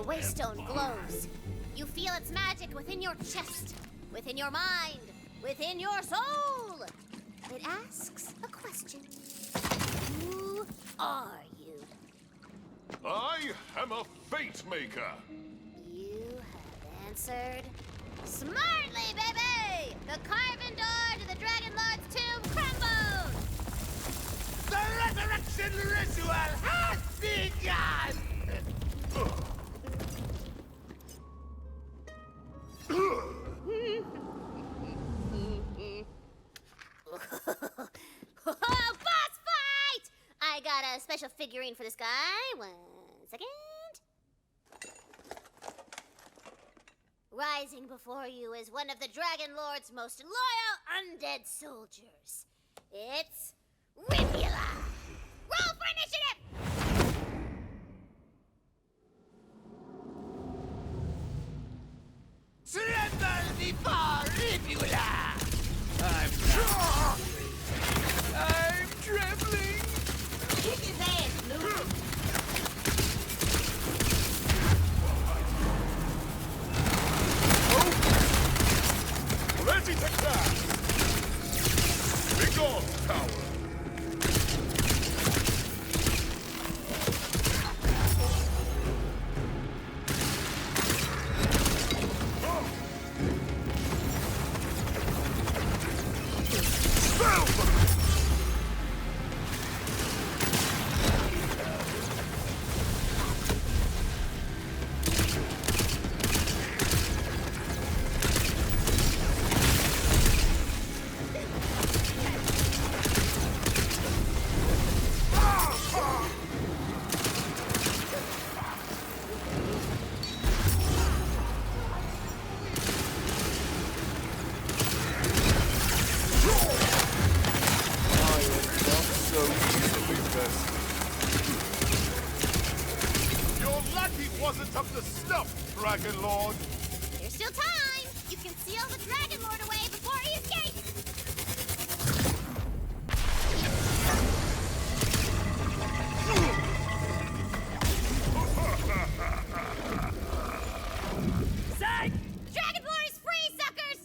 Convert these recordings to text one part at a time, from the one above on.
waystone glows. You feel its magic within your chest, within your mind, within your soul. It asks a question. Who are you? I am a fate maker. You have answered smartly, baby! The carven door to the Dragon Lord's tomb crumbles! The resurrection ritual has begun! Boss fight! I got a special figurine for this guy. 1 second. Rising before you is one of the Dragon Lord's most loyal undead soldiers. It's Ribula! Roll for initiative! Tremble before Ribula! I'm trembling! Kick his ass, Luke! Ready to crash! Begone, coward! Wasn't up to snuff, Dragon Lord! There's still time! You can seal the Dragon Lord away before he escapes! Psych! Dragon Lord is free, suckers!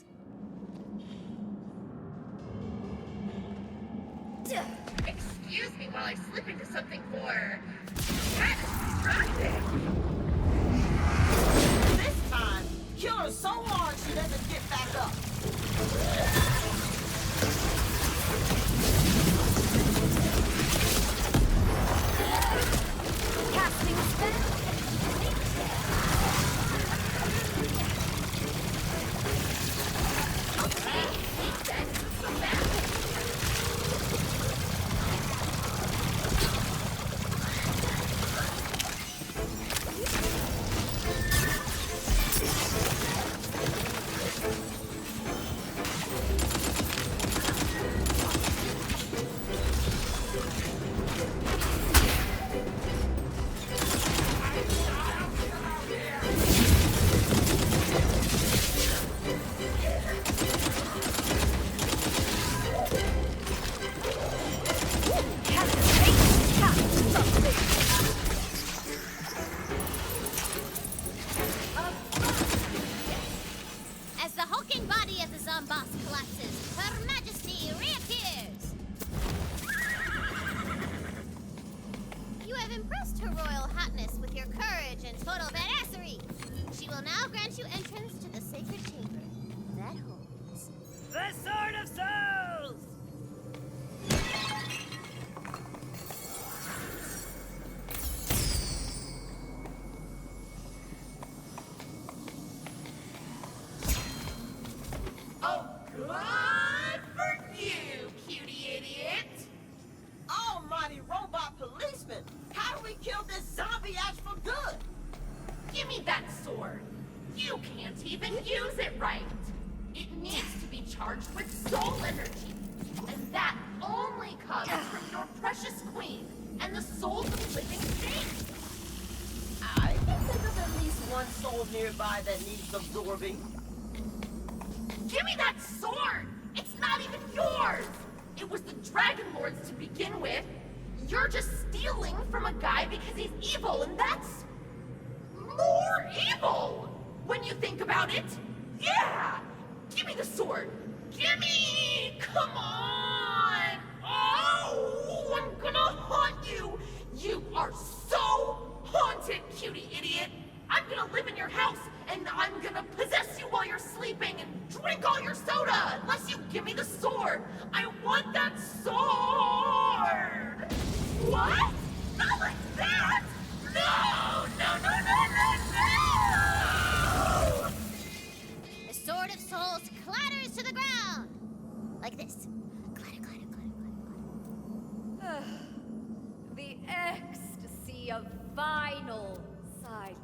Excuse me while I slip into something more catastrophic. This time, kill her so hard she doesn't get back up. Casting spell. As the hulking body of the Zomboss collapses, Her Majesty reappears! You have impressed Her Royal Hotness with your courage and total badassery. She will now grant you entrance to the sacred chamber that holds The Sword of Souls! Oh, good for you, cutie idiot! Almighty robot policeman! How do we kill this zombie ass for good? Give me that sword. You can't even use it right. It needs to be charged with soul energy. And that only comes from your precious queen and the souls of living things. I can think of at least one soul nearby that needs absorbing. Give me that sword! It's not even yours! It was the Dragon Lord's to begin with. You're just stealing from a guy because he's evil, and that's more you think about it. Yeah! Give me the sword. Gimme! Come on! Oh, I'm gonna haunt you. You are so haunted, cutie idiot. I'm gonna live in your house, and I'm gonna possess you while you're sleeping and drink all your soda unless you give me the sword. I want that sword! What? Not like that! No! No, no, no, no, no! The Sword of Souls clatters to the ground. Like this. Clatter, clatter, clatter, clatter, clatter. The ecstasy of final silence.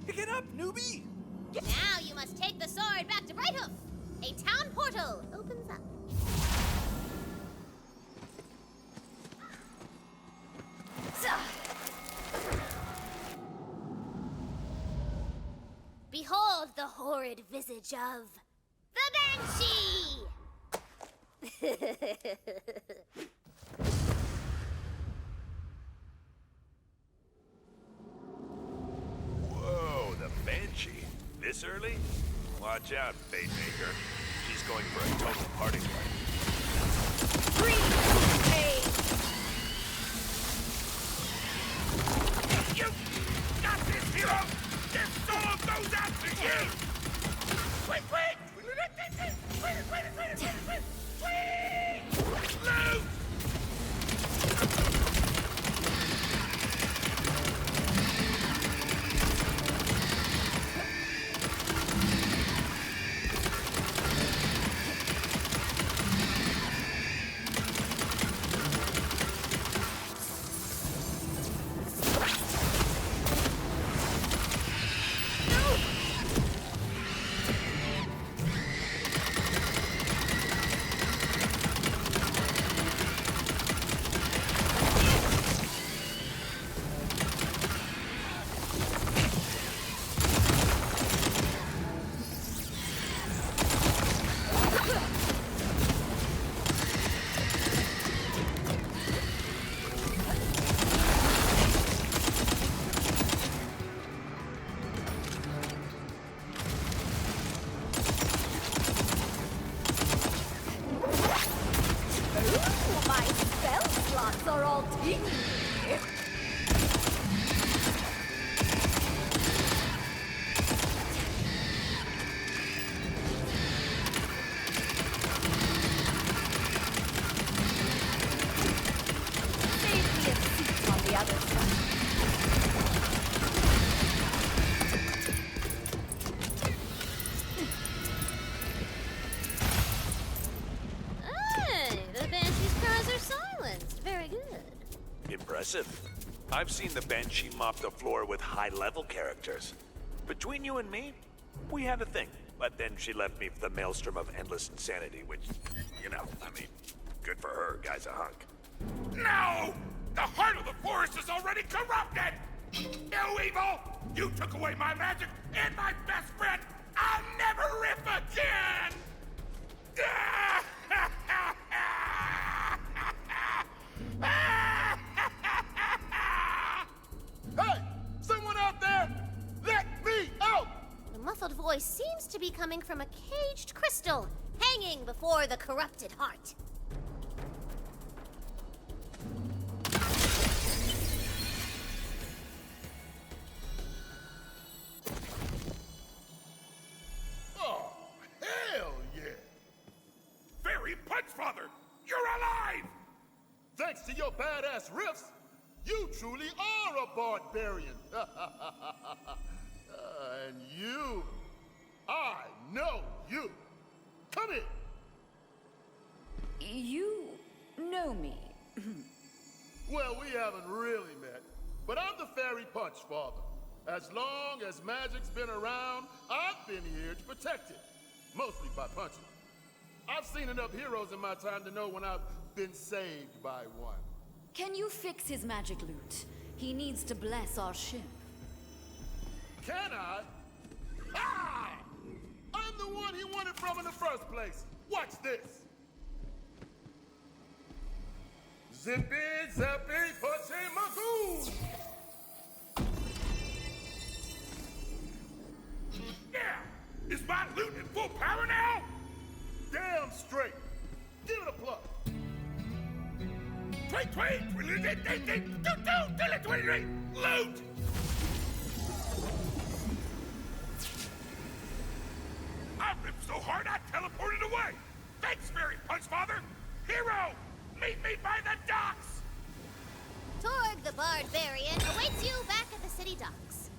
Pick it up, newbie! Now you must take the sword back to Brighthoof. A town portal opens up. Behold the horrid visage of the Banshee! Whoa, the Banshee? This early? Watch out, Fate Maker. She's going for a total party party. You got this, hero! This sword goes out to you! Wait! Loot! Impressive. I've seen the Banshee mop the floor with high-level characters. Between you and me, we had a thing. But then she left me for the maelstrom of endless insanity, which, you know, I mean, good for her, guy's a hunk. No! The heart of the forest is already corrupted! You evil! You took away my magic and my best friend! I'll never rip again! Hey! Someone out there! Let me out! The muffled voice seems to be coming from a caged crystal hanging before the corrupted heart. Oh, hell yeah! Fairy Punchfather! You're alive! Thanks to your badass riffs, you truly are a barbarian. And you, I know you. Come in. You know me. Well, we haven't really met, but I'm the Fairy Punchfather. As long as magic's been around, I've been here to protect it, mostly by punching. I've seen enough heroes in my time to know when I've been saved by one. Can you fix his magic loot? He needs to bless our ship. Can I? Ah! I'm the one he wanted from in the first place. Watch this. Zippy, zappy, pussy, magoo! straight. Give it a plus. Tweet, loot! I ripped so hard I teleported away. Thanks, Fairy Punch Father. Hero, meet me by the docks. Torg the Barbarian awaits you back at the city docks.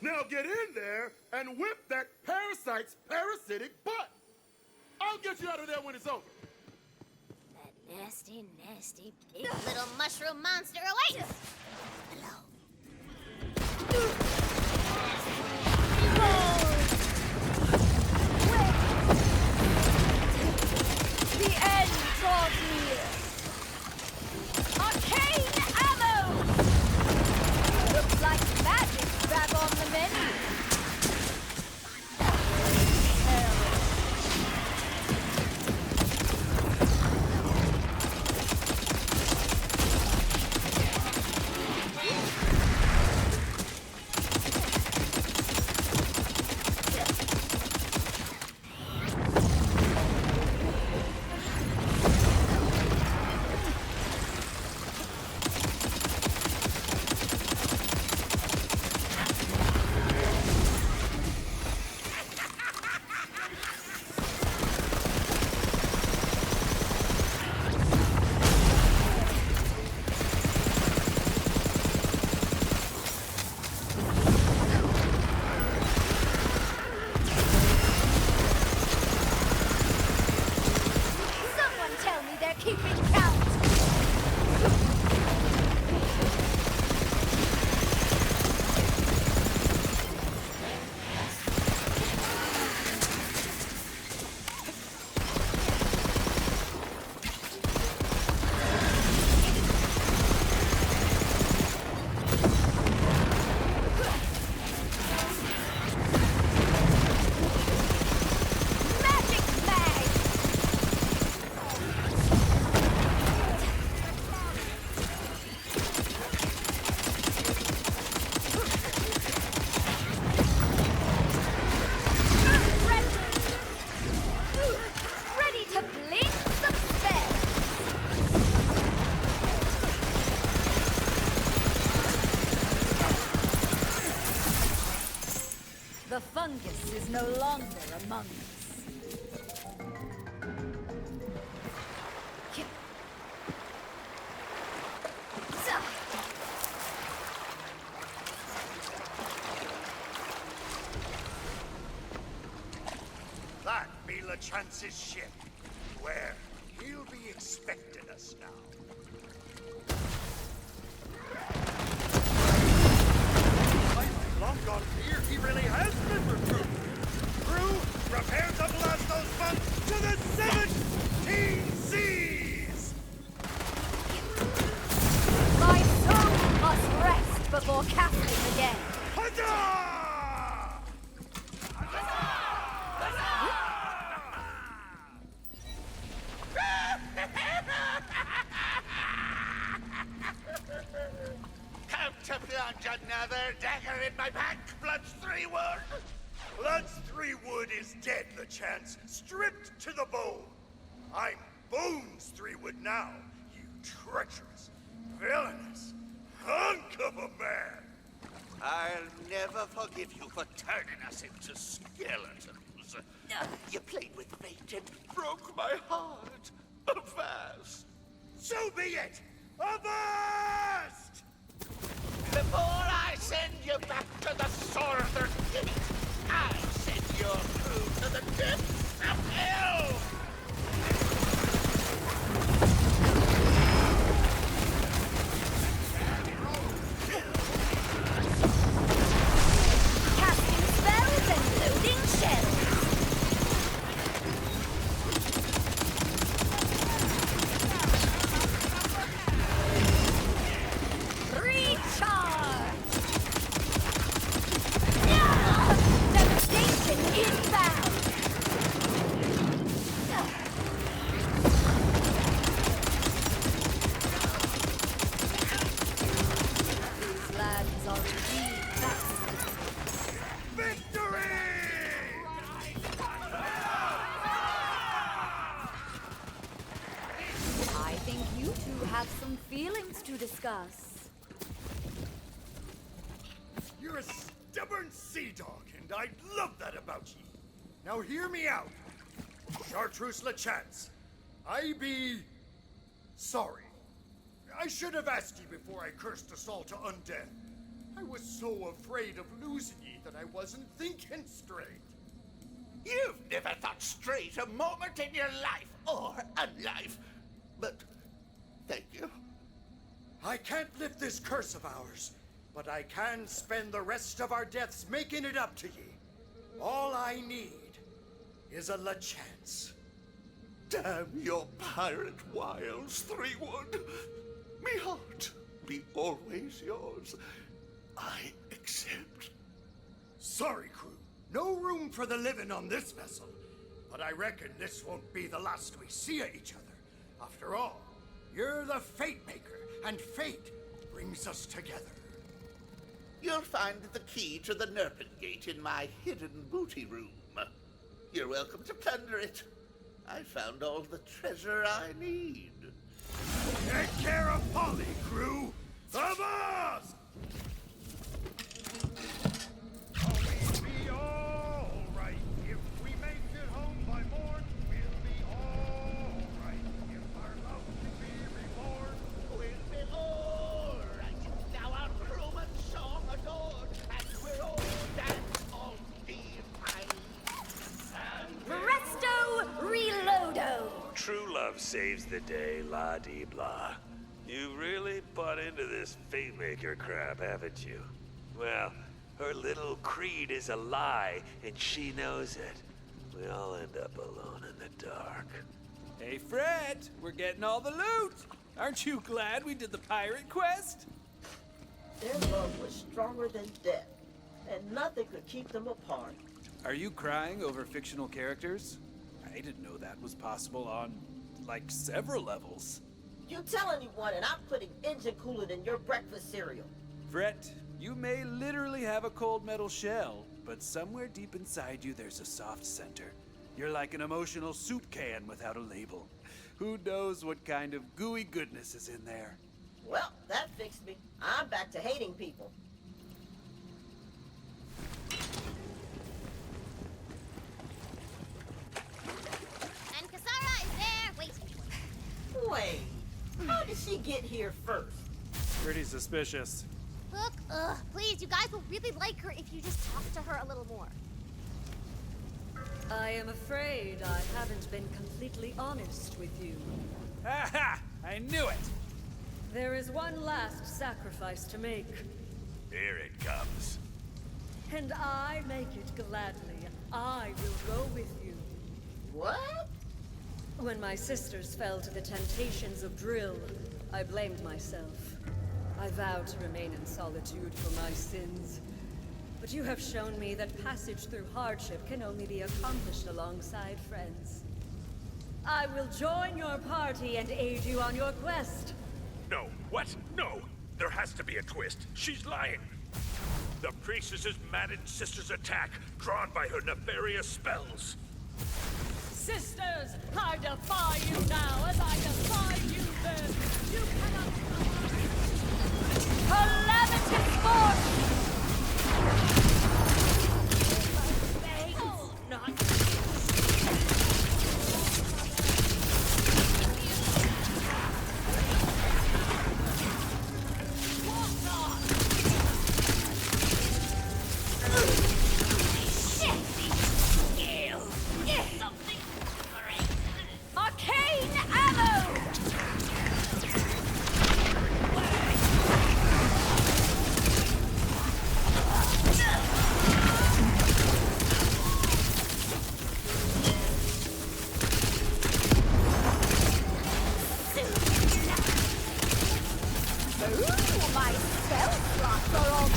Now get in there and whip that parasite's parasitic butt. I'll get you out of there when it's over. That nasty, nasty, big little mushroom monster awaits! Hello. The end draws near. Arcane ammo! Looks like magic's back on the menu. The fungus is no longer among us. That be Lechance's ship. Where he'll be expecting us now. Long gone fear he really has been recruited. Crew, prepare to blast those bugs to the 17 seas! My soul must rest before casting again. Huzzah! Come to plunge another dagger in my back, Bloods 3-Wood! Bloods 3-Wood is dead, Lechance, stripped to the bone. I'm Bones 3-Wood now, you treacherous, villainous hunk of a man. I'll never forgive you for turning us into skeletons. You played with fate and broke my heart. Avast! So be it! Avast! Before I send you back to the Sword's Gate, I send your crew to the depths of hell! Casting spells and loading shells. Recharge! Devastation inbound! discuss. You're a stubborn sea dog, and I love that about ye. Now hear me out. Chartreuse Lechance, I be... sorry. I should have asked ye before I cursed us all to undeath. I was so afraid of losing ye that I wasn't thinking straight. You've never thought straight a moment in your life, or unlife. But, thank you. I can't lift this curse of ours, but I can spend the rest of our deaths making it up to ye. All I need is a Lechance. Damn your pirate wiles, Threewood. Me heart be always yours. I accept. Sorry, crew. No room for the living on this vessel. But I reckon this won't be the last we see of each other. After all, you're the Fate Maker, and fate brings us together. You'll find the key to the Nerpin Gate in my hidden booty room. You're welcome to plunder it. I found all the treasure I need. Take care of Polly, crew! Zomboss! We'll be all right. If we make it home by morn, we'll be all right. If our love can be reborn, We'll be all right. Now our crewman song adored, and we're all dance all be fine. Presto reloado! True love saves the day, la-dee-blah. You really bought into this Fate Maker crap, haven't you? Well, her little creed is a lie, and she knows it. We all end up alone in the dark. Hey, Fred, we're getting all the loot. Aren't you glad we did the pirate quest? Their love was stronger than death, and nothing could keep them apart. Are you crying over fictional characters? I didn't know that was possible on, like, several levels. You tell anyone and I'm putting engine coolant in your breakfast cereal. Fret, you may literally have a cold metal shell, but somewhere deep inside you there's a soft center. You're like an emotional soup can without a label. Who knows what kind of gooey goodness is in there? Well, that fixed me. I'm back to hating people. And Kasara is there waiting for you. Wait, how did she get here first? Pretty suspicious. Look, please, you guys will really like her if you just talk to her a little more. I am afraid I haven't been completely honest with you. Ha ha! I knew it! There is one last sacrifice to make, Here it comes. and I make it gladly. I will go with you. What? When my sisters fell to the temptations of drill, I blamed myself. I vowed to remain in solitude for my sins. But you have shown me that passage through hardship can only be accomplished alongside friends. I will join your party and aid you on your quest. No, what? No! There has to be a twist. She's lying. The priestess's maddened sister's attack, drawn by her nefarious spells. Sisters, I defy you now as I defied you then. You cannot... Calamitous force! Oh, not... Arcane ammo! Ooh, my spell slots are all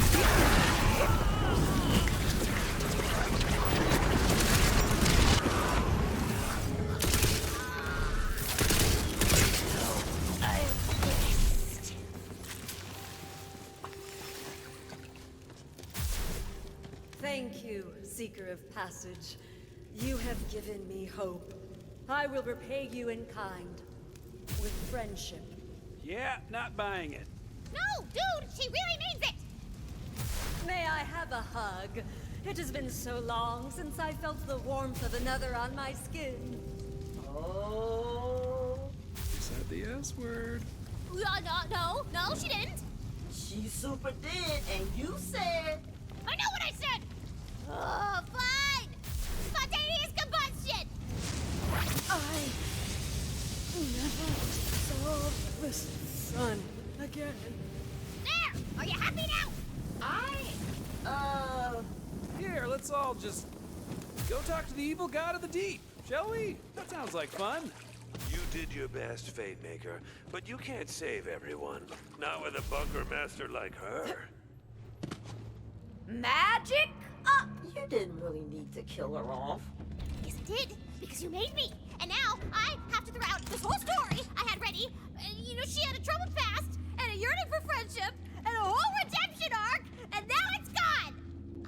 Thank you, Seeker of Passage. You have given me hope. I will repay you in kind, with friendship. Yeah, not buying it. No, dude, she really means it! May I have a hug? It has been so long since I felt the warmth of another on my skin. Oh. She said the S word. No, she didn't. She super did, and you said. I know what I said! Oh, fine! Spontaneous combustion! I never saw the sun again. There! Are you happy now? Here, let's all just go talk to the evil god of the deep, shall we? That sounds like fun. You did your best, Fate Maker, but you can't save everyone. Not with a bunker master like her. Magic? You didn't really need to kill her off. Yes, I did, because you made me. And now I have to throw out this whole story I had ready. She had a troubled past, and a yearning for friendship, and a whole redemption arc, and now it's gone!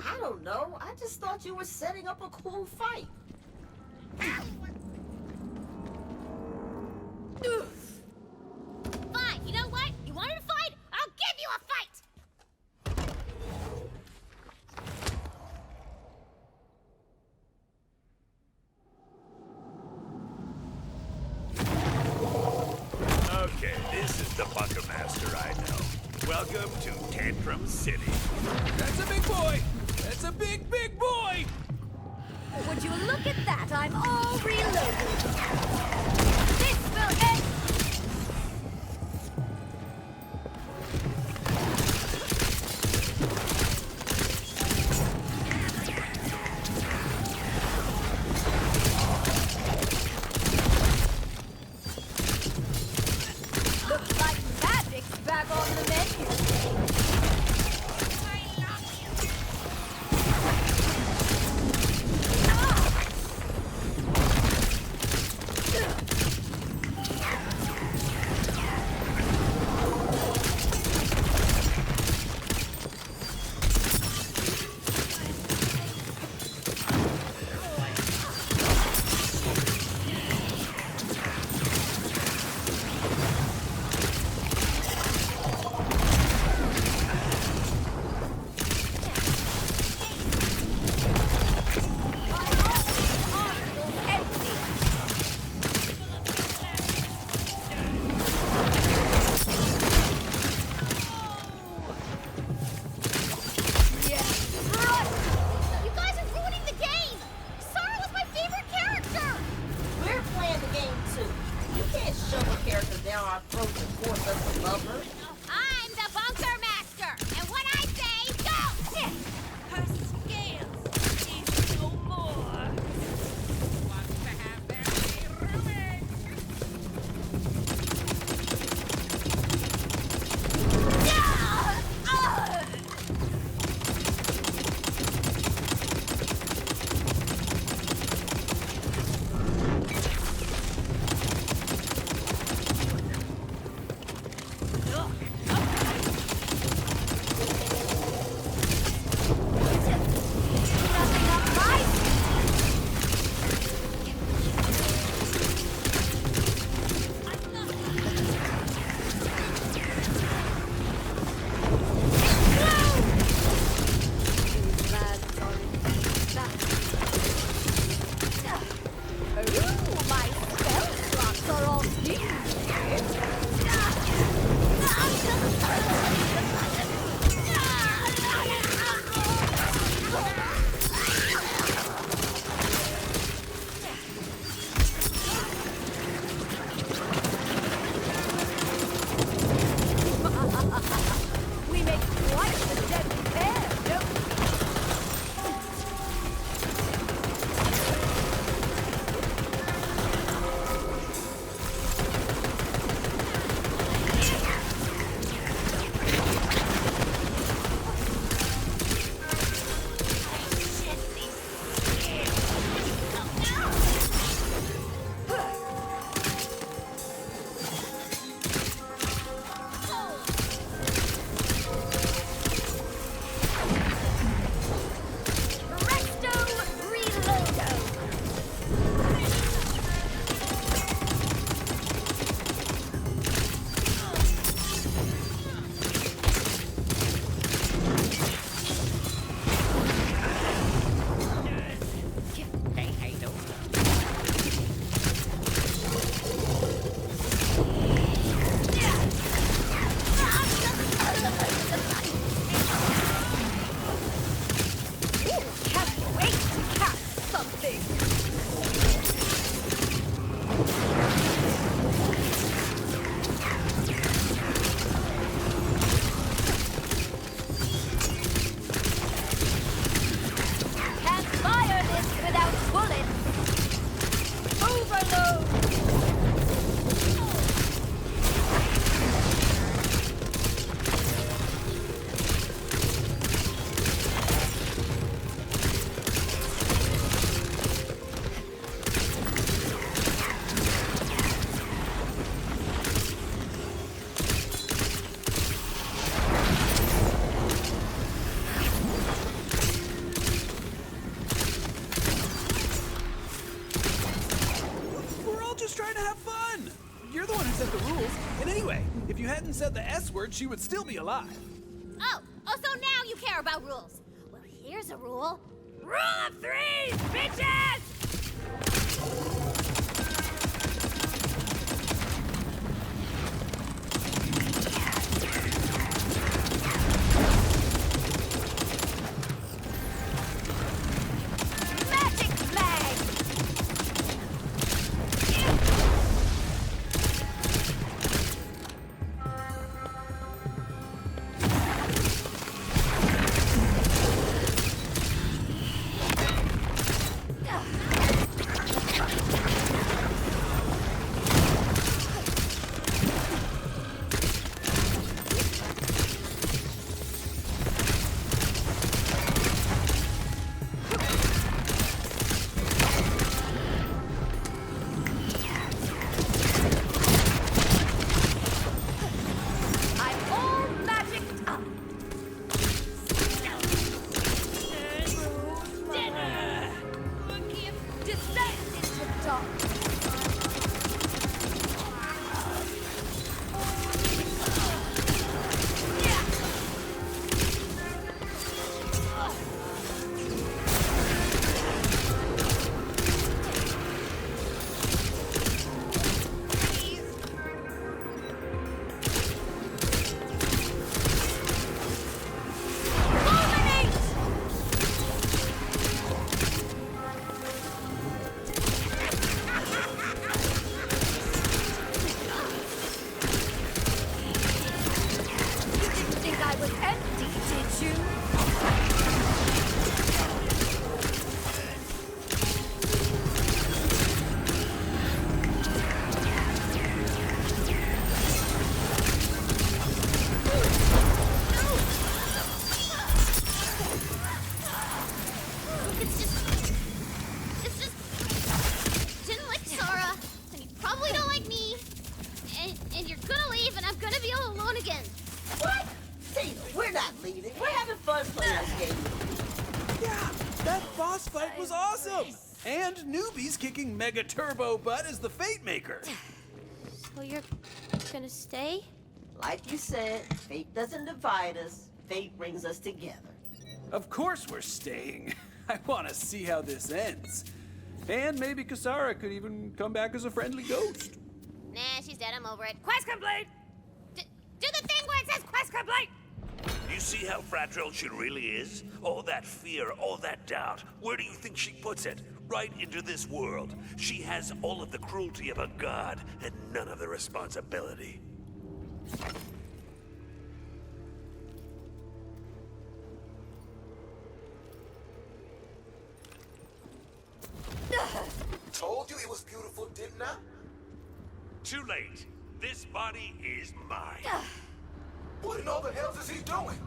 I don't know. I just thought you were setting up a cool fight. Fine, you know what? You wanted a fight? I'll give you a fight! Okay, this is the bunker master I know. Welcome to Tantrum City. That's a big boy! That's a big, big boy! Would you look at that? I'm all reloaded. This will end. Looks like magic's back on the menu. you're the one who set the rules. And anyway, if you hadn't said the S word, she would still be alive. Oh, so now you care about rules. Well, here's a rule. Rule of threes, bitches! Kicking Mega Turbo butt as the Fate Maker. So you're gonna stay? Like you said, fate doesn't divide us. Fate brings us together. Of course we're staying. I want to see how this ends. And maybe Kasara could even come back as a friendly ghost. Nah, she's dead. I'm over it. Quest complete! Do the thing where it says quest complete! You see how fragile she really is? All that fear, all that doubt. Where do you think she puts it? Right into this world. She has all of the cruelty of a god and none of the responsibility. Told you it was beautiful, didn't I? Too late. This body is mine. What in all the hell is he doing?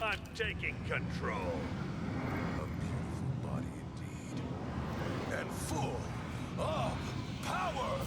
I'm taking control. A beautiful body indeed. And full of power!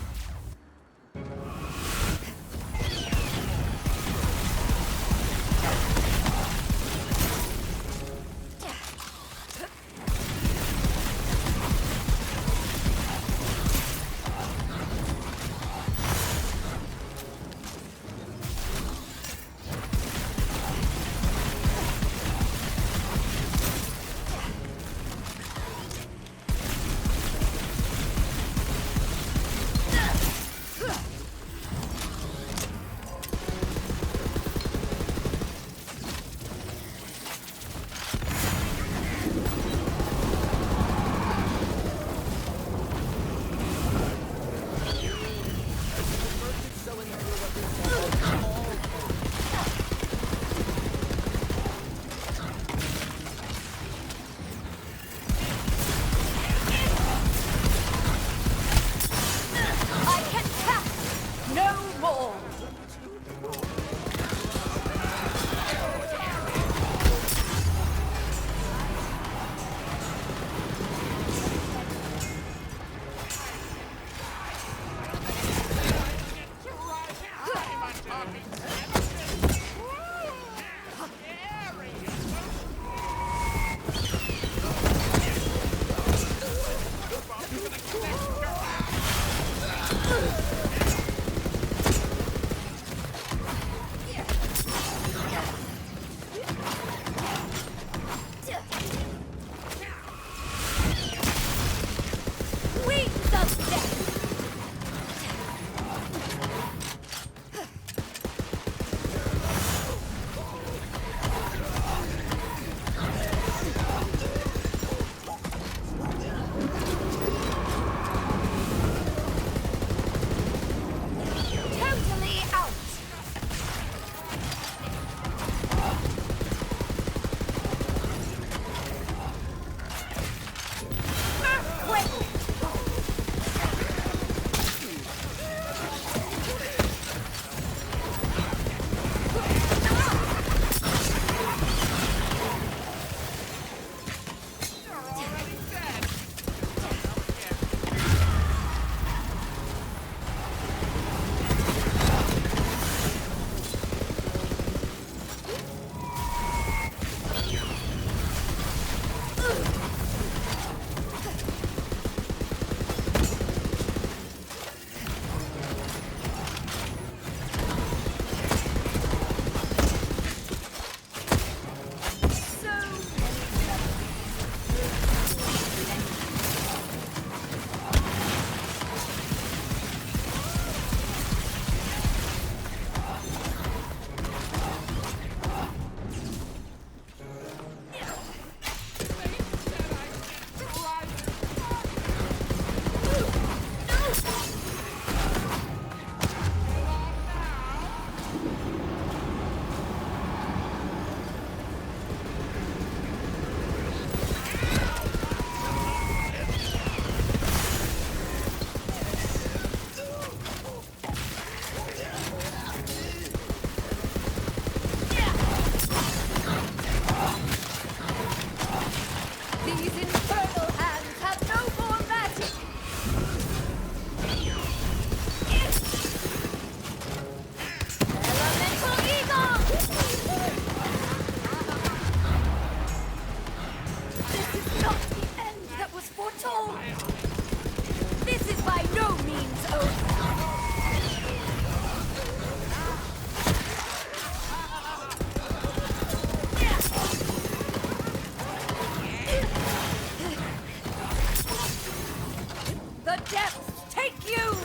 depths take you!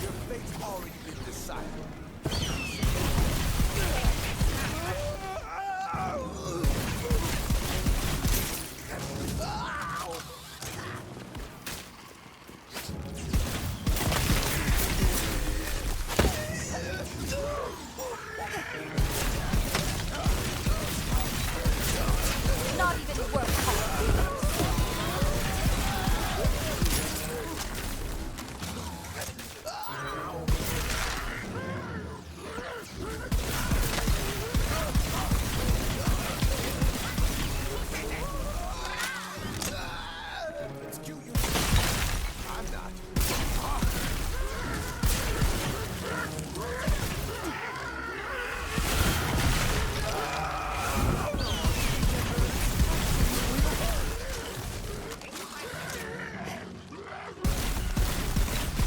Your fate's already been decided. Not even worth calling. It's cute you. I'm not.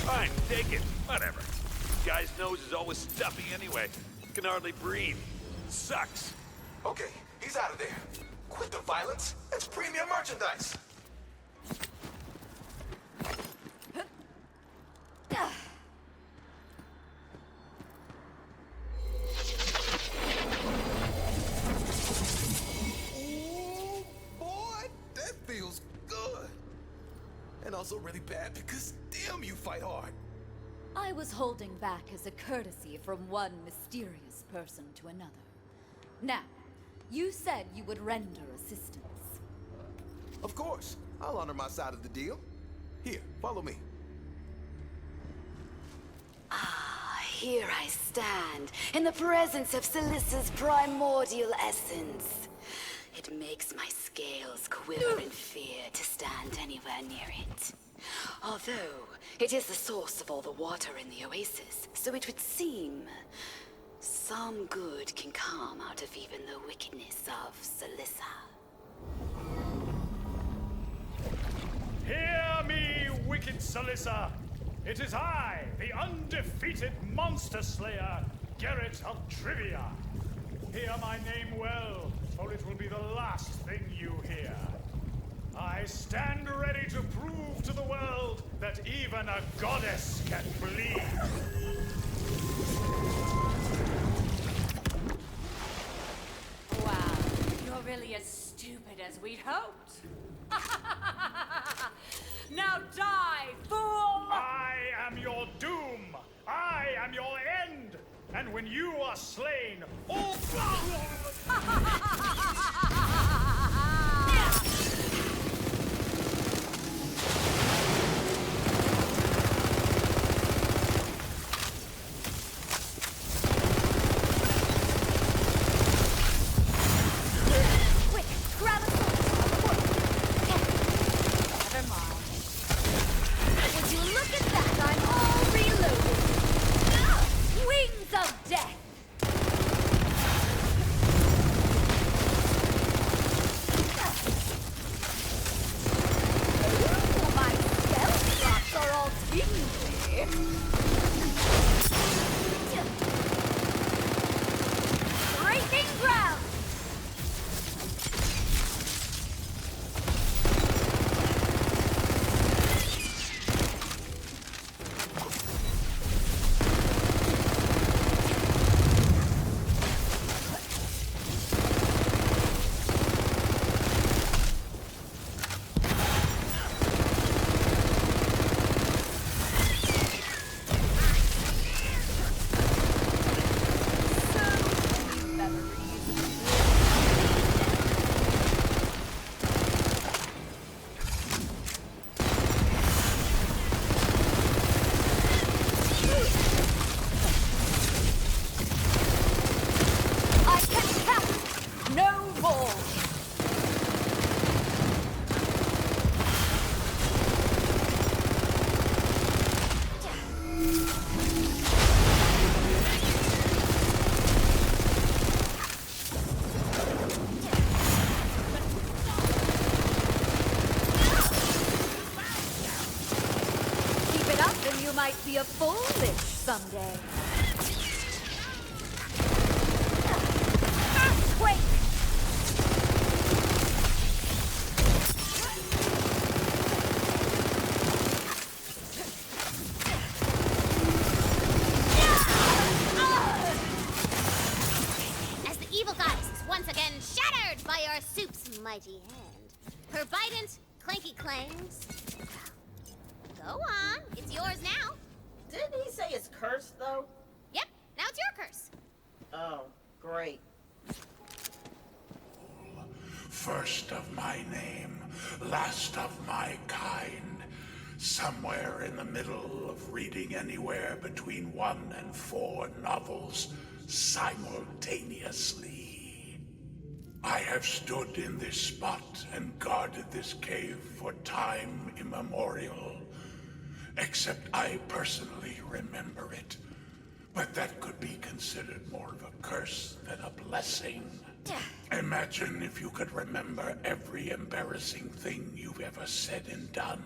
Fine, take it. Whatever. Guy's nose is always stuffy anyway. Can hardly breathe. Sucks. Okay, he's out of there. Quit the violence. It's premium merchandise. Ooh, boy, that feels good. And also really bad because damn, you fight hard. I was holding back as a courtesy from one mysterious person to another. Now, you said you would render assistance. Of course, I'll honor my side of the deal. Here, follow me. Here I stand, in the presence of Salissa's primordial essence. It makes my scales quiver in fear to stand anywhere near it. Although, it is the source of all the water in the oasis, so it would seem some good can come out of even the wickedness of Salissa. Hear me, wicked Salissa. It is I, the undefeated monster slayer, Gerrit of Trivia. Hear my name well, for it will be the last thing you hear. I stand ready to prove to the world that even a goddess can bleed. Wow, you're really as stupid as we'd hoped. Now die, fool! I am your doom. I am your end. And when you are slain, all... Quick, grab a sword. Never mind. Would you look at that? I'm all reloaded. Wings of death! Then you might be a full lich someday. Earthquake! As the evil goddess is once again shattered by your soup's mighty hand, her bident, clanky clangs. Go on, it's yours now. Didn't he say it's cursed, though? Yep, now it's your curse. Oh, great. First of my name, last of my kind. Somewhere in the middle of reading anywhere between 1 and 4 novels simultaneously. I have stood in this spot and guarded this cave for time immemorial. Except I personally remember it. But that could be considered more of a curse than a blessing. Imagine if you could remember every embarrassing thing you've ever said and done,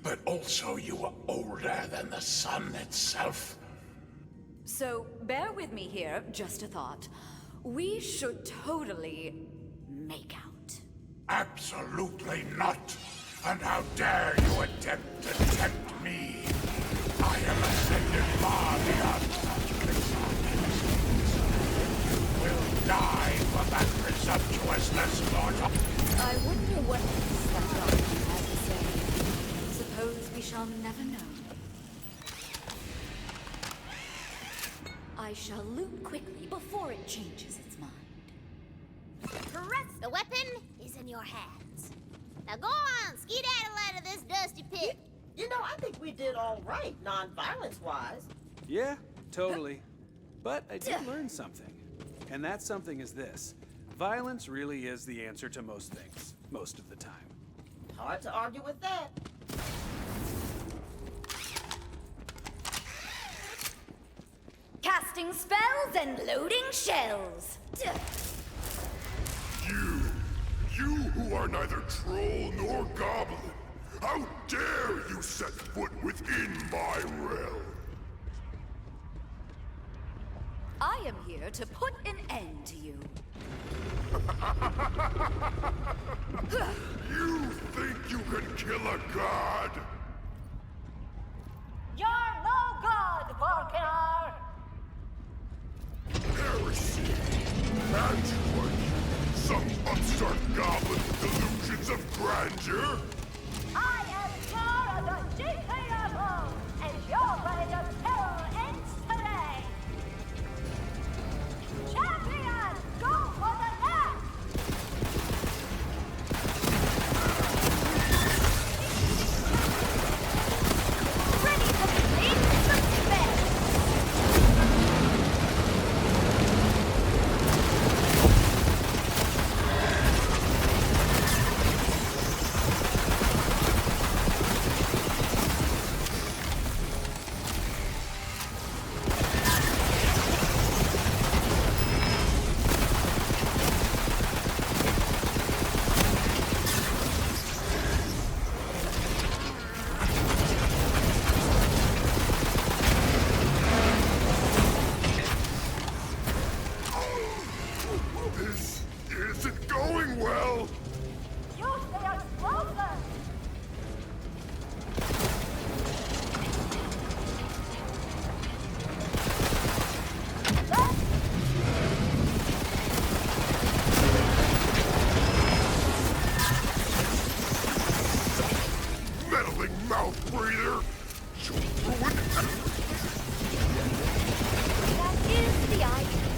but also you were older than the sun itself. So, bear with me here, just a thought. We should totally make out. Absolutely not. And how dare you attempt to tempt me? I am ascended far beyond such presumptuous. You will die for that presumptuousness, Lord. I wonder what that document has to say. Suppose we shall never know. I shall loot quickly before it changes its mind. Press the weapon is in your hands. Now go on, skedaddle out of this dusty pit. You know, I think we did all right, non-violence-wise. Yeah, totally. But I did learn something. And that something is this. Violence really is the answer to most things, most of the time. Hard to argue with that. Casting spells and loading shells. You who are neither troll nor goblin, how dare you set foot within my realm? I am here to put an end to you. You think you can kill a god? You're no god, Volcanar! Heresy! That's what you... Some upstart goblin with delusions of grandeur? I am Jara the GPO, and your reign of terror ends today! Champion, go for the net! Ready to meet the best! This isn't going well! Use the explosive! Meddling mouth breather! You'll ruin That is the idea.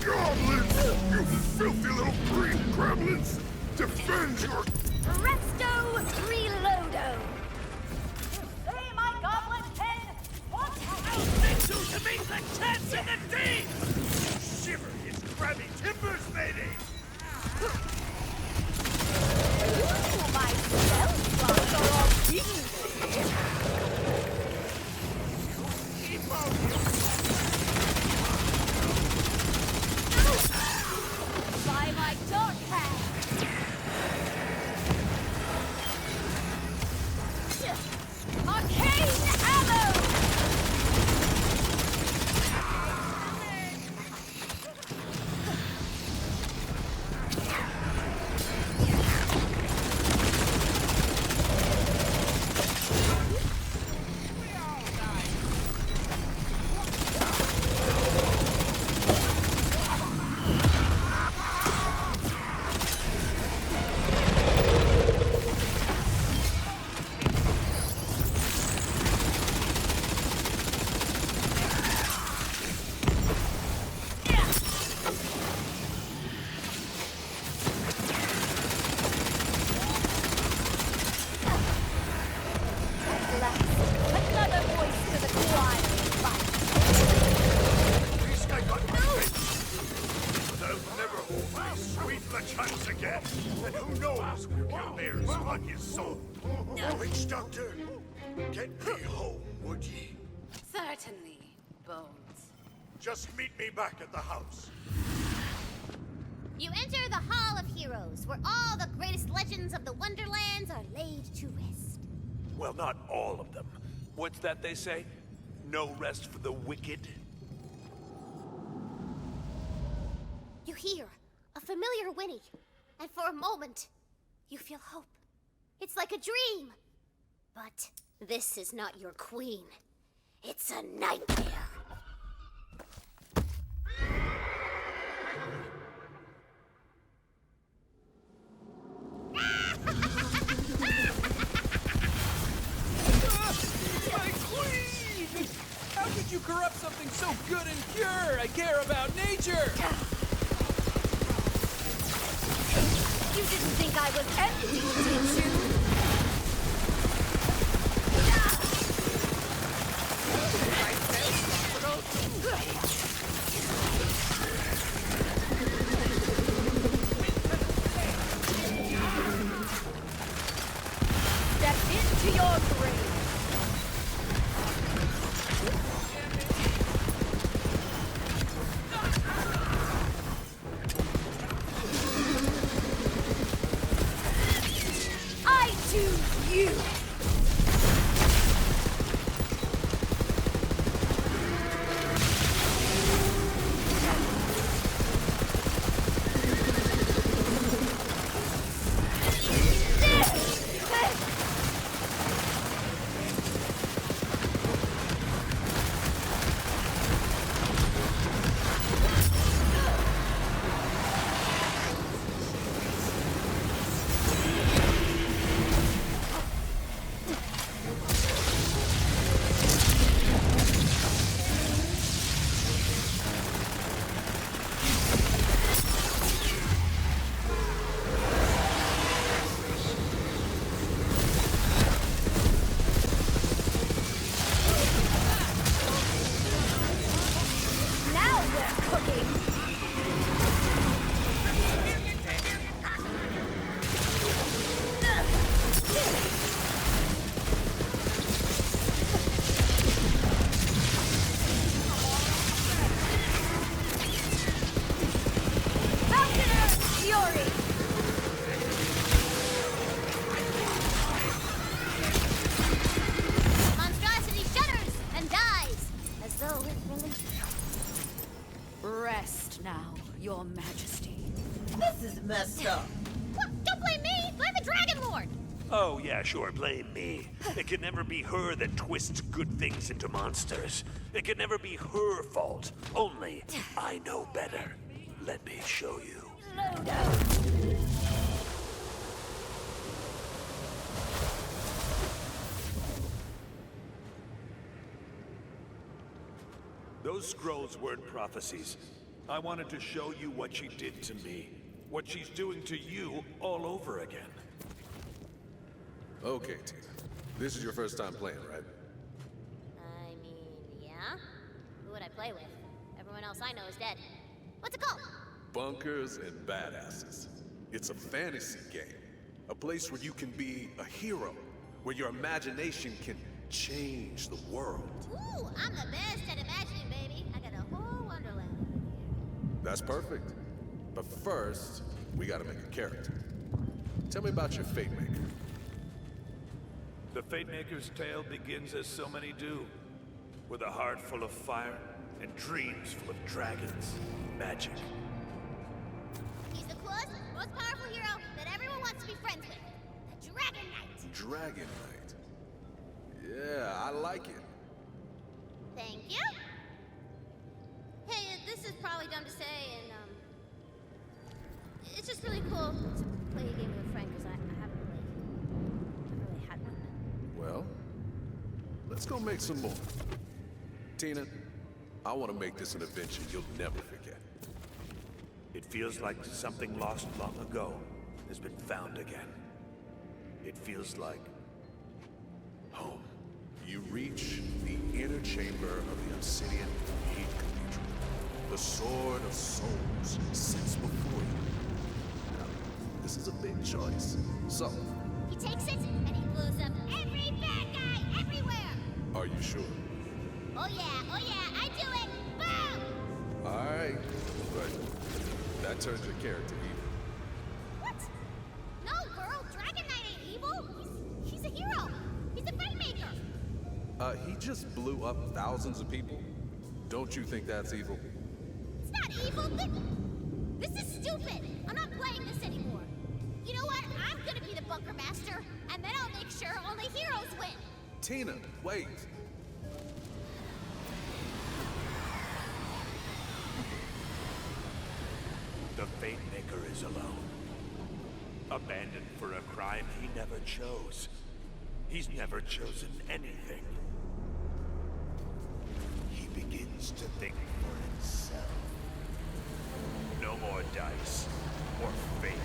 goblins! You filthy little green gremlins! Defend your... Presto reloado! You see my goblin head? What? I'll send you to meet Lechance in the deep! Shiver his crabby timbers, lady! Ooh, my spell slots are all beaten. Keep on you! By my dark hand! Arcane upon your soul. Witch Doctor, get me home, would ye? Certainly, Bones. Just meet me back at the house. You enter the Hall of Heroes, where all the greatest legends of the Wonderlands are laid to rest. Well, not all of them. What's that they say? No rest for the wicked? You hear a familiar whinny, and for a moment, you feel hope. It's like a dream. But this is not your queen. It's a nightmare. My queen! How could you corrupt something so good and pure? I care about nature! You didn't think I was empty, did you? Step into your grave. I choose you. Rest now, Your Majesty. This is messed up. What? Don't blame me! Blame the Dragon Lord! Oh, yeah, sure, blame me. It can never be her that twists good things into monsters. It can never be her fault. Only I know better. Let me show you. Those scrolls weren't prophecies. I wanted to show you what she did to me. What she's doing to you all over again. Okay, Tina. This is your first time playing, right? I mean, yeah? Who would I play with? Everyone else I know is dead. What's it called? Bunkers and Badasses. It's a fantasy game. A place where you can be a hero. Where your imagination can change the world. Ooh, I'm the best at imagining, baby. I got a whole wonderland. That's perfect. But first, we gotta make a character. Tell me about your Fate Maker. The Fate Maker's tale begins as so many do. With a heart full of fire and dreams full of dragons, magic. He's the coolest, most powerful hero that everyone wants to be friends with. The Dragon Knight. Dragon Knight. Yeah, I like it. Thank you. Hey, this is probably dumb to say, and it's just really cool to play a game with a friend because I haven't really had one. Well, let's go make some more. Tina, I want to make this an adventure you'll never forget. It feels like something lost long ago has been found again. It feels like home. You reach the inner chamber of the Obsidian Gate Cathedral. The Sword of Souls sits before you. Now, this is a big choice. So, He takes it and he blows up every bad guy everywhere. Are you sure? Oh yeah, I do it. Boom! Alright, but that turns your character evil. What? No, girl, Dragon Knight ain't evil. He's a hero. He's a fight maker. He just blew up thousands of people. Don't you think that's evil? It's not evil. This is stupid. I'm not playing this anymore. You know what? I'm gonna be the bunker master, and then I'll make sure only heroes win. Tina, wait. The Fate Maker is alone. Abandoned for a crime he never chose. He's never chosen anything. He begins to think for himself. No more dice or fate.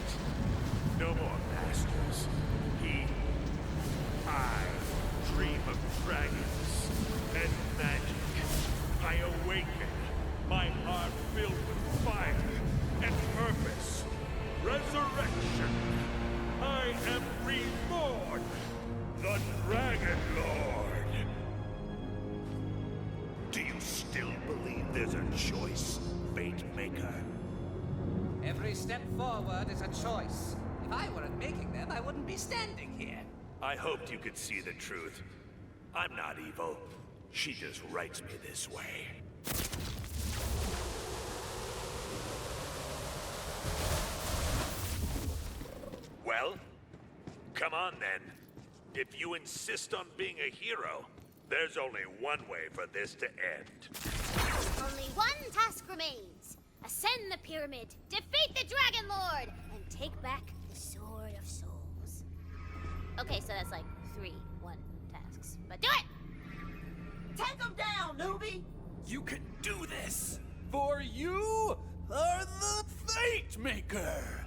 No more masters. I dream of dragons and magic. I awaken, my heart filled with fire and purpose. Resurrection. I am reborn, the Dragon Lord. Do you still believe there's a choice, Fate Maker? Every step forward is a choice. If I weren't making them, I wouldn't be standing here. I hoped you could see the truth. I'm not evil. She just writes me this way. Well, come on then. If you insist on being a hero, there's only one way for this to end. Only one task remains. Ascend the pyramid, defeat the Dragon Lord, and take back the Sword of Souls. Okay, so that's like 3 1 tasks. But do it! Take them down, newbie! You can do this! For you are the Fate Maker!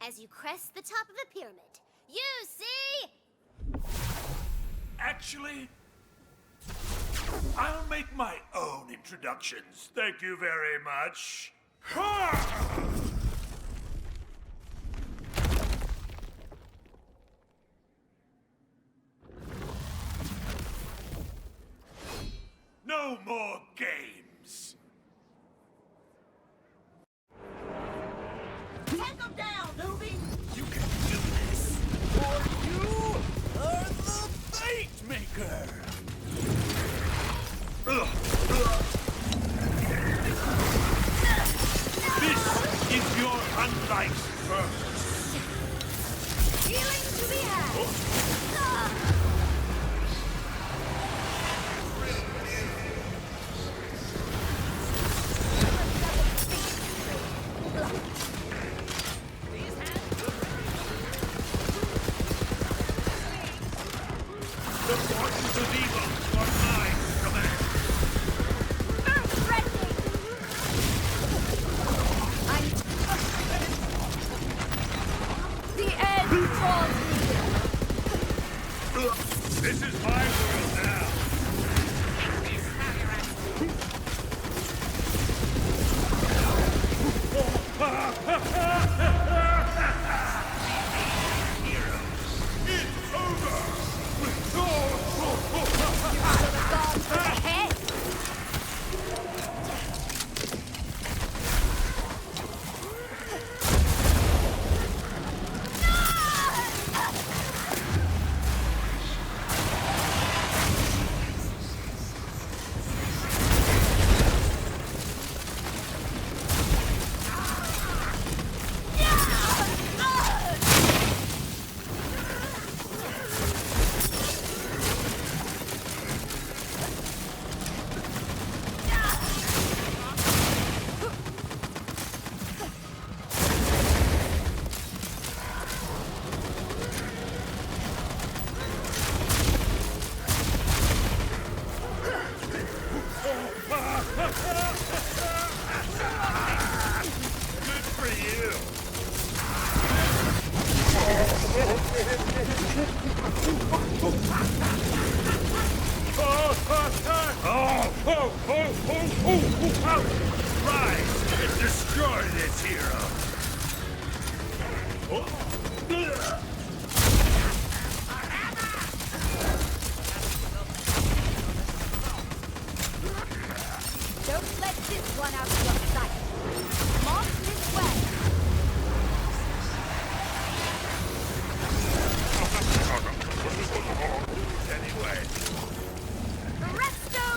As you crest the top of the pyramid, you see... Actually, I'll make my own introductions. Thank you very much. No more games. Take them down, newbie! You can do this! For you are the Fate Maker! This is your unlicensed purpose. Healing to the hand! The forces of Ho, ho, ho, ho, ho, ho! Rise and destroy this hero! Oh. Don't let this one out of your sight. Mark this way. Anyway. Presto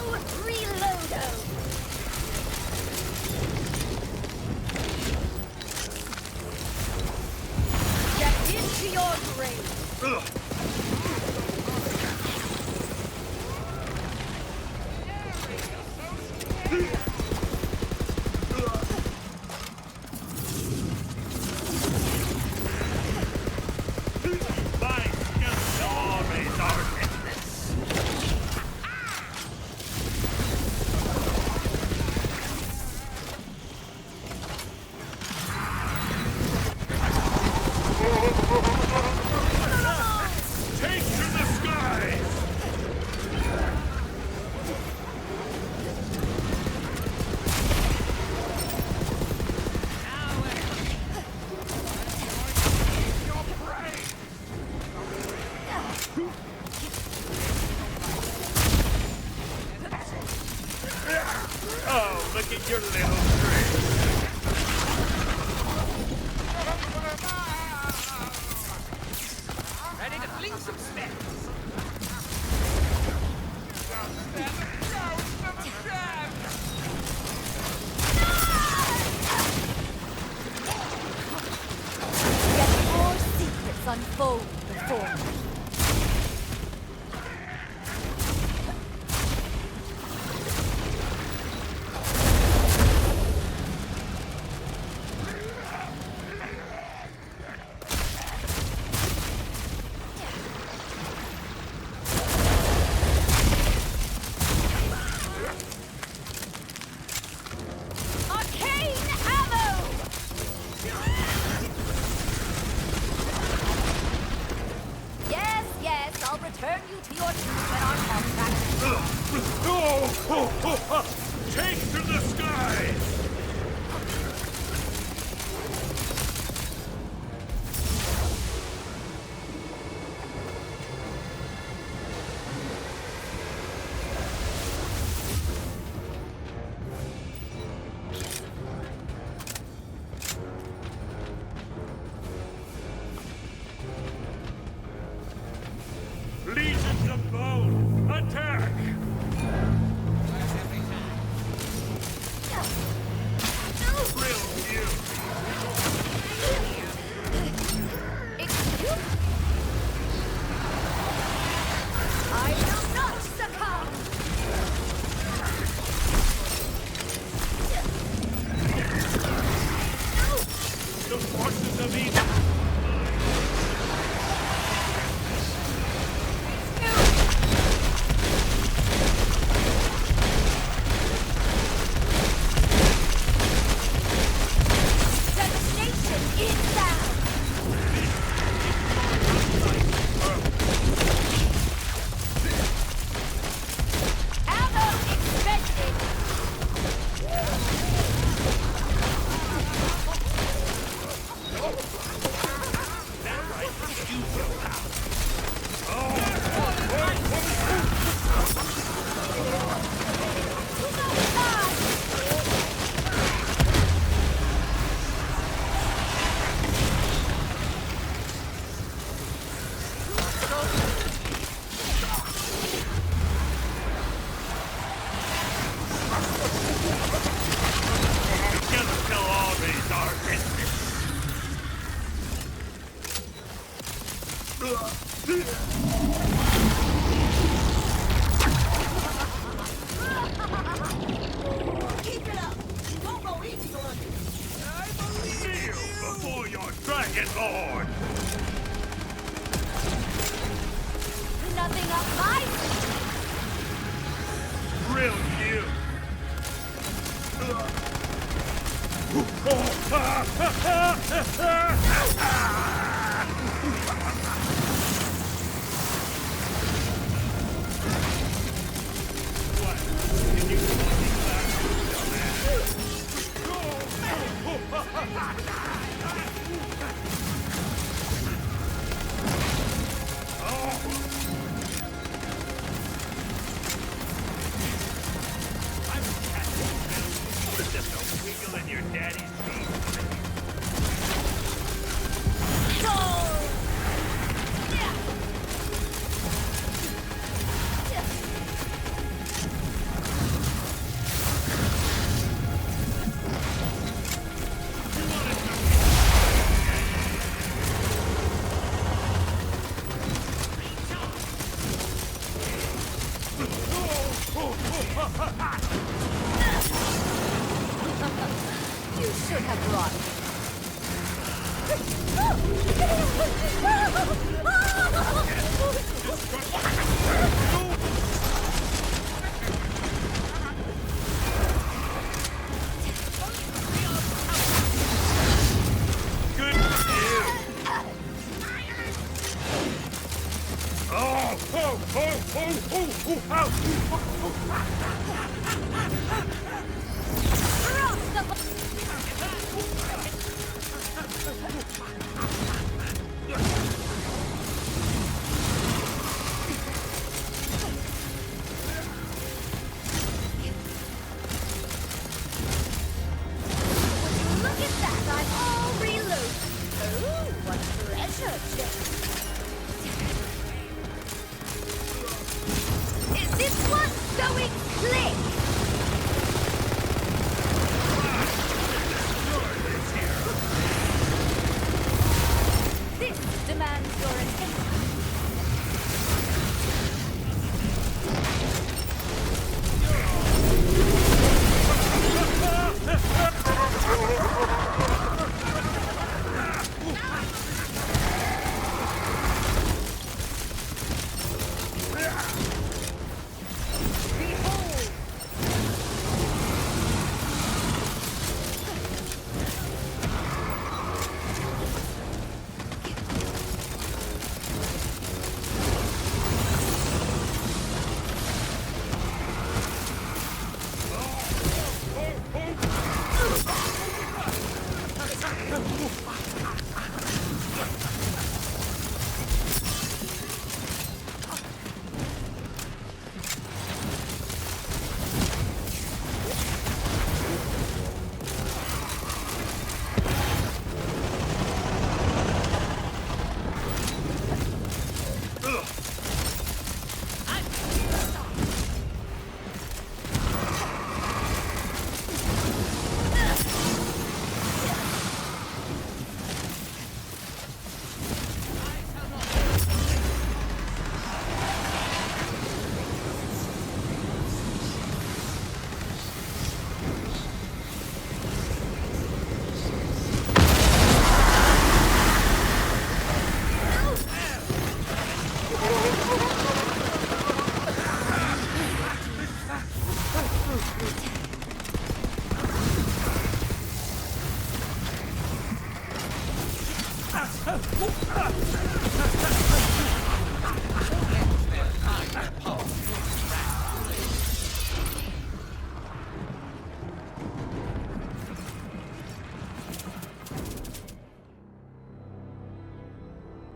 reloado! Get into your grave. Ugh. Oh, look at your little trick. Ready to fling some steps. Yet more secrets unfold before me. Return you to your troops and our contract. Take to the skies! Legions of bone, attack! Real you! Excuse? I will not succumb! The forces of evil! Keep it up! Don't go easy on you! Kneel before your dragonborn! Nothing up my Real you! What? Can you daddy's beef. You should have brought me. Good deal. Look at that! I'm all reloaded. Ooh, what treasure chest! Is this one going click? This demands your attention.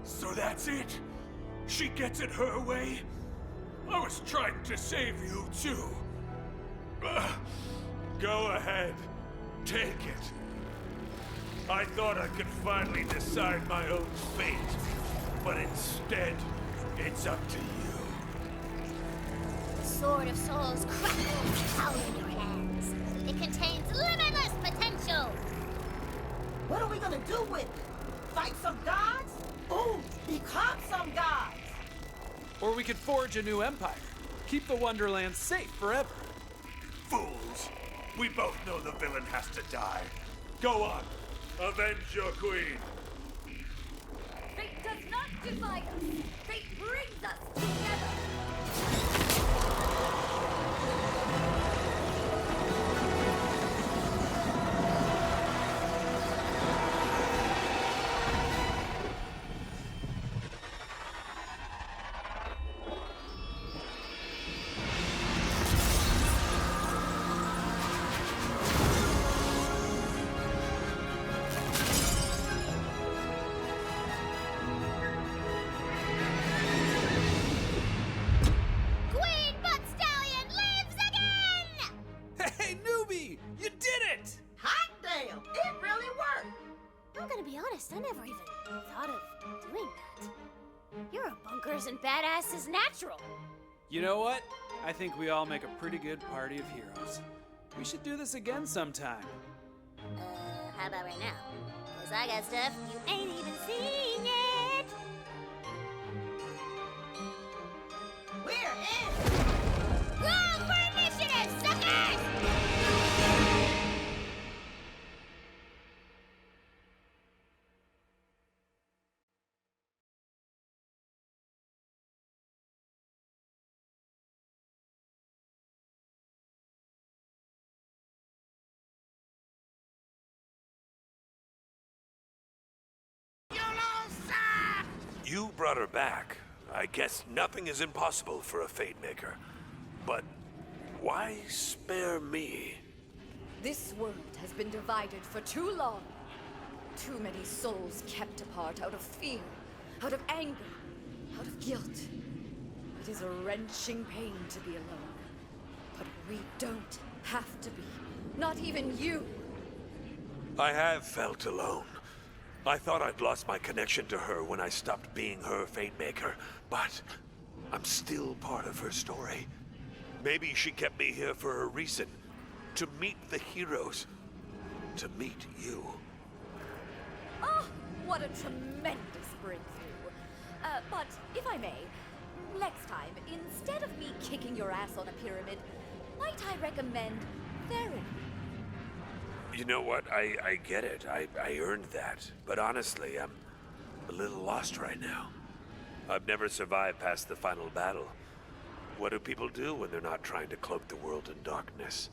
So that's it? She gets it her way? I was trying to save you, too. Go ahead. Take it. I thought I could finally decide my own fate, but instead, it's up to you. Sword of Souls crackles out in your hands. It contains limitless potential. What are we gonna do with it? Fight some gods? Ooh, become some gods! Or we could forge a new empire. Keep the Wonderlands safe forever. Fools! We both know the villain has to die. Go on, avenge your queen. Fate does not divide us. Fate brings us together. makers and badasses natural. You know what? I think we all make a pretty good party of heroes. We should do this again sometime. How about right now? Cause I got stuff you ain't even seen yet. We're in! Roll for initiative, suckers! You brought her back. I guess nothing is impossible for a Fate Maker. But why spare me? This world has been divided for too long. Too many souls kept apart out of fear, out of anger, out of guilt. It is a wrenching pain to be alone. But we don't have to be. Not even you. I have felt alone. I thought I'd lost my connection to her when I stopped being her Fate Maker, but I'm still part of her story. Maybe she kept me here for a reason. To meet the heroes. To meet you. Oh, what a tremendous breakthrough. But if I may, next time, instead of me kicking your ass on a pyramid, might I recommend therapy? You know what? I get it. I earned that. But honestly, I'm a little lost right now. I've never survived past the final battle. What do people do when they're not trying to cloak the world in darkness?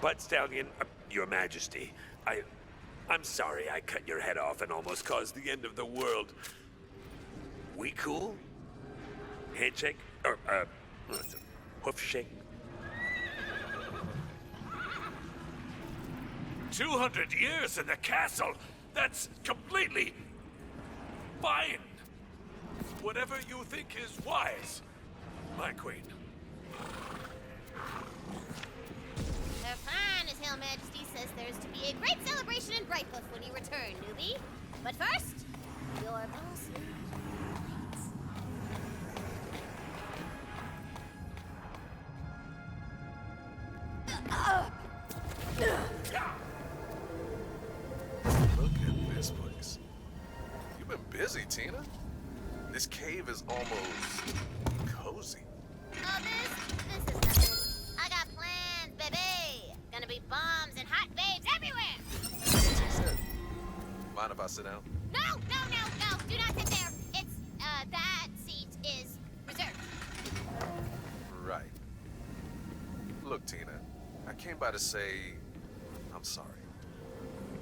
But Stallion, Your Majesty, I'm sorry I cut your head off and almost caused the end of the world. We cool? Handshake? Or, hoof shake? 200 years in the castle? That's completely fine. Whatever you think is wise, my queen. Her plan, His Hail Majesty says there's to be a great celebration in Brightbuff when you return, newbie. But first, your boss. Look at this place. You've been busy, Tina. This cave is almost cozy. Oh, this is nothing. I got plans, baby. Gonna be bombs and hot babes everywhere. Mind if I sit down? No. Do not sit there. It's, that seat is reserved. Right. Look, Tina, I came by to say I'm sorry.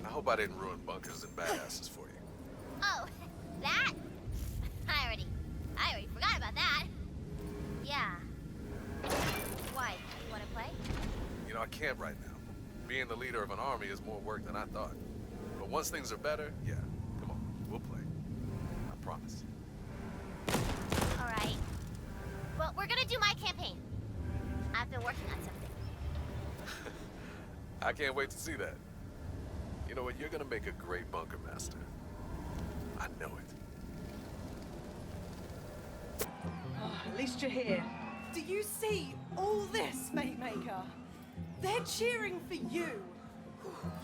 I hope I didn't ruin bunkers and badasses for you. Oh, that? I already forgot about that. Yeah. Why? You wanna play? You know, I can't right now. Being the leader of an army is more work than I thought. But once things are better, yeah, come on, we'll play. I promise. All right. Well, we're gonna do my campaign. I've been working on something. I can't wait to see that. You know what? You're gonna make a great bunker master. I know it. Oh, at least you're here. Do you see all this, Mate Maker? They're cheering for you.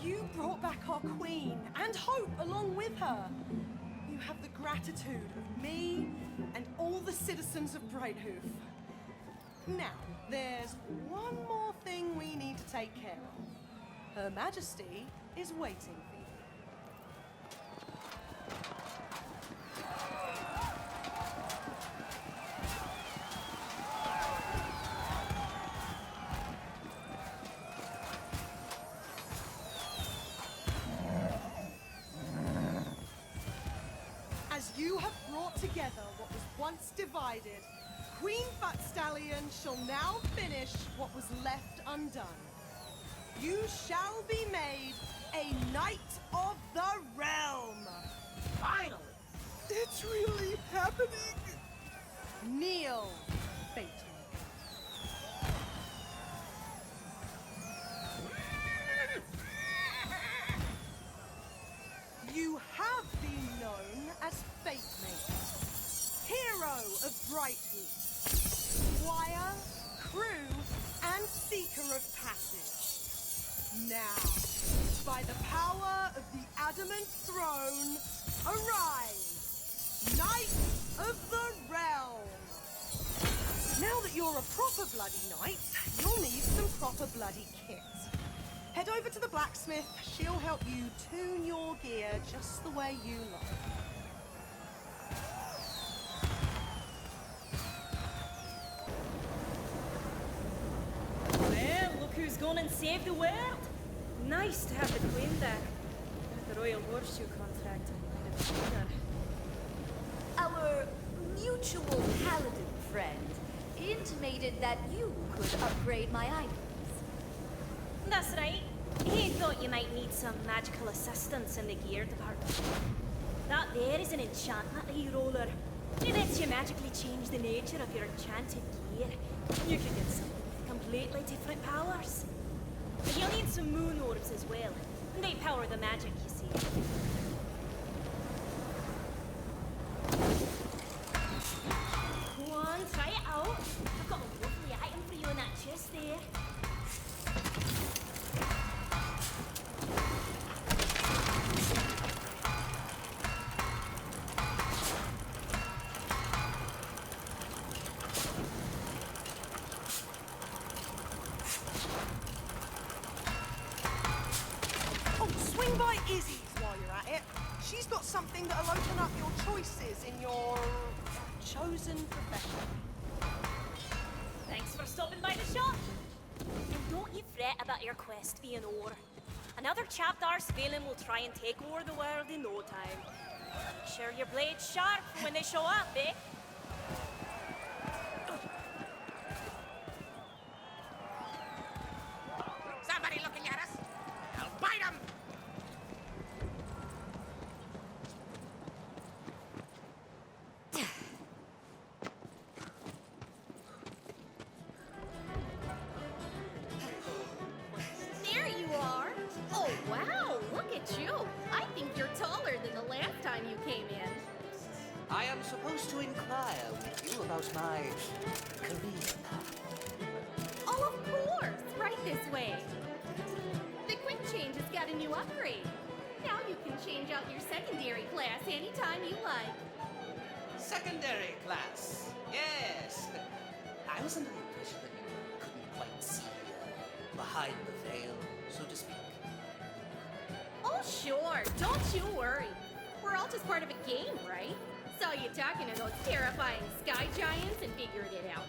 You brought back our queen and hope along with her. You have the gratitude of me and all the citizens of Brighthoof. Now, there's one more thing we need to take care of. Her Majesty is waiting for you. As you have brought together what was once divided, Queen Fat Stallion shall now finish what was left undone. You shall be made a Knight of the Realm! Finally! It's really happening! Kneel, Fate. You have been known as Fate passage. Now, by the power of the adamant throne, arise, Knights of the Realm! Now that you're a proper bloody knight, you'll need some proper bloody kit. Head over to the blacksmith. She'll help you tune your gear just the way you like. Well, look who's gone and saved the world. Nice to have the Queen back. With the Royal Horseshoe contract, I'd have seen her. Our mutual paladin friend intimated that you could upgrade my items. That's right. He thought you might need some magical assistance in the gear department. That there is an enchantment roller. It lets you magically change the nature of your enchanted gear. You could get something with completely different powers. But you'll need some moon orbs as well. They power the magic, you see. Go on, try it out. I've got a lovely item for you in that chest there. Swing by Izzy's while you're at it. She's got something that'll open up your choices in your chosen profession. Thanks for stopping by the shop. And don't you fret about your quest being over. Another chapter's failing will try and take over the world in no time. Make sure your blade's sharp when they show up, eh? Somebody looking at us? I'll bite them! There you are. Oh, wow, look at you. I think you're taller than the last time you came in. I am supposed to inquire with you about my career path. Oh, of course. Right this way. The quick change has got a new upgrade. Now you can change out your secondary class anytime you like. Secondary class. Yes. I was under the impression that you couldn't quite see behind the veil, so to speak. Oh, sure. Don't you worry. We're all just part of a game, right? Saw you talking to those terrifying sky giants and figured it out.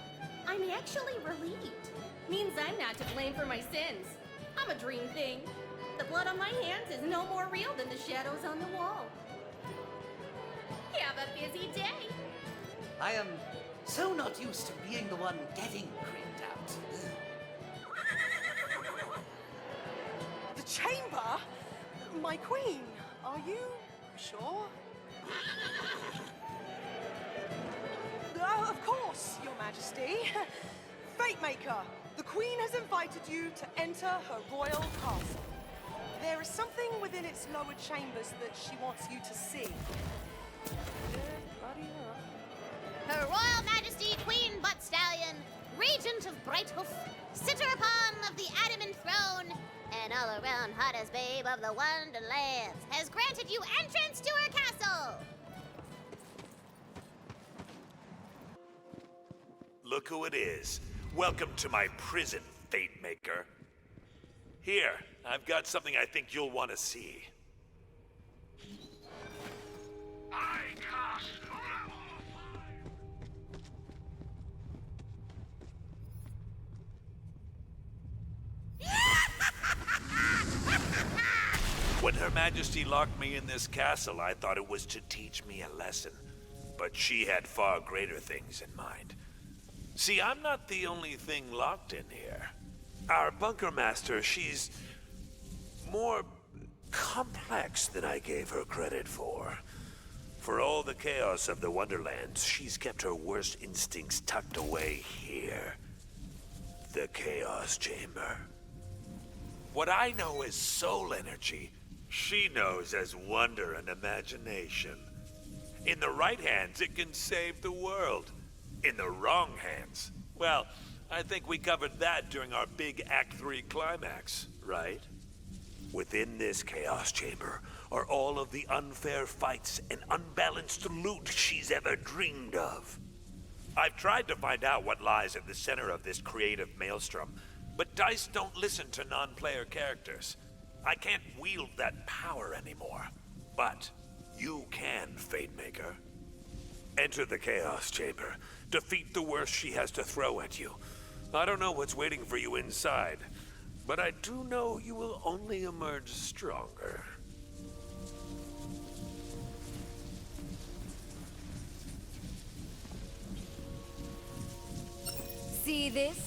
I'm actually relieved. Means I'm not to blame for my sins. I'm a dream thing. The blood on my hands is no more real than the shadows on the wall. Have a busy day. I am so not used to being the one getting creeped out. The chamber? My queen, are you sure? Of course, Your Majesty. Fatemaker, the Queen has invited you to enter her royal castle. There is something within its lower chambers that she wants you to see. Her Royal Majesty Queen Butt Stallion, Regent of Brighthoof, Sitter upon of the Adamant Throne, and all-around hottest babe of the Wonderlands, has granted you entrance to her castle! Look who it is. Welcome to my prison, Fatemaker. Here, I've got something I think you'll want to see. I cast When Her Majesty locked me in this castle, I thought it was to teach me a lesson. But she had far greater things in mind. See, I'm not the only thing locked in here. Our bunker master, she's more complex than I gave her credit for. For all the chaos of the Wonderlands, she's kept her worst instincts tucked away here. The Chaos Chamber. What I know as soul energy, she knows as wonder and imagination. In the right hands, it can save the world. In the wrong hands, well, I think we covered that during our big Act 3 climax, right? Within this Chaos Chamber are all of the unfair fights and unbalanced loot she's ever dreamed of. I've tried to find out what lies at the center of this creative maelstrom, but DICE don't listen to non-player characters. I can't wield that power anymore. But you can, Fatemaker. Enter the Chaos Chamber. Defeat the worst she has to throw at you. I don't know what's waiting for you inside, but I do know you will only emerge stronger. See this?